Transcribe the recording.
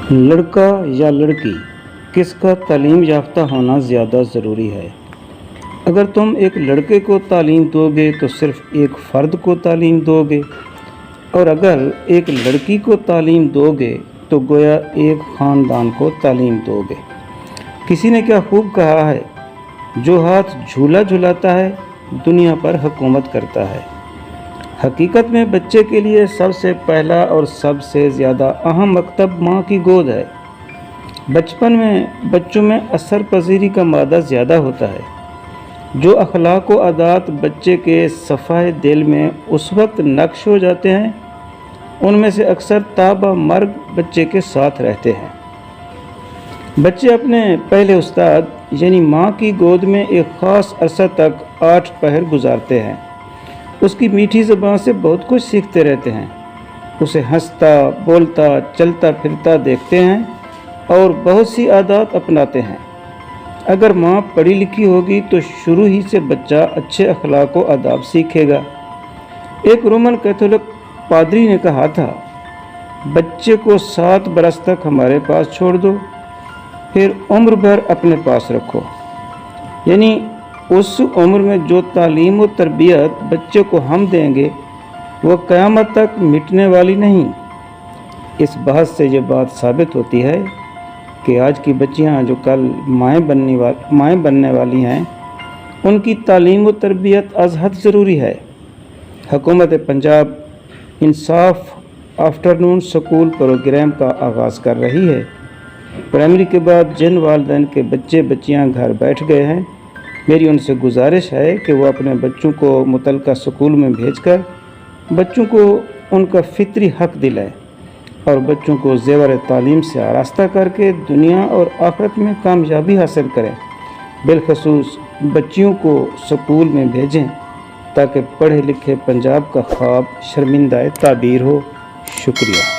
लड़का या लड़की किसका तालीम याफ्ता होना ज़्यादा ज़रूरी है। अगर तुम एक लड़के को तालीम दोगे तो सिर्फ़ एक फ़र्द को तालीम दोगे, और अगर एक लड़की को तालीम दोगे तो गोया एक ख़ानदान को तालीम दोगे। किसी ने क्या खूब कहा है, जो हाथ झूला झुलाता है दुनिया पर हुकूमत करता है। हकीकत में बच्चे के लिए सबसे पहला और सबसे ज़्यादा अहम मकतब माँ की गोद है। बचपन में बच्चों में असर पजीरी का मादा ज़्यादा होता है। जो अखलाक व आदात बच्चे के सफ़ाए दिल में उस वक्त नक्श हो जाते हैं, उनमें से अक्सर ताबा मर्ग बच्चे के साथ रहते हैं। बच्चे अपने पहले उस्ताद यानी माँ की गोद में एक ख़ास अरसा तक 8 पहर गुजारते हैं। उसकी मीठी ज़बान से बहुत कुछ सीखते रहते हैं। उसे हंसता बोलता चलता फिरता देखते हैं और बहुत सी आदत अपनाते हैं। अगर माँ पढ़ी लिखी होगी तो शुरू ही से बच्चा अच्छे अखलाक व आदाब सीखेगा। एक रोमन कैथोलिक पादरी ने कहा था, बच्चे को 7 बरस तक हमारे पास छोड़ दो, फिर उम्र भर अपने पास रखो। यानी उस उम्र में जो तालीम व तरबियत बच्चे को हम देंगे वो क़यामत तक मिटने वाली नहीं। इस बात से ये बात साबित होती है कि आज की बच्चियां जो कल माएँ बनने वाली हैं, उनकी तालीम व तरबियत अज़ हद ज़रूरी है। हुकूमत पंजाब इंसाफ आफ्टरनून स्कूल प्रोग्राम का आगाज़ कर रही है। प्राइमरी के बाद जिन वालिदैन के बच्चे बच्चियां घर बैठ गए हैं, मेरी उनसे गुजारिश है कि वो अपने बच्चों को मुतलका स्कूल में भेजकर बच्चों को उनका फितरी हक़ दिलाए और बच्चों को ज़ेवर तालीम से आरास्ता करके दुनिया और आखिरत में कामयाबी हासिल करें। बिलखसूस बच्चियों को स्कूल में भेजें ताकि पढ़े लिखे पंजाब का ख्वाब शर्मिंदा ताबीर हो। शुक्रिया।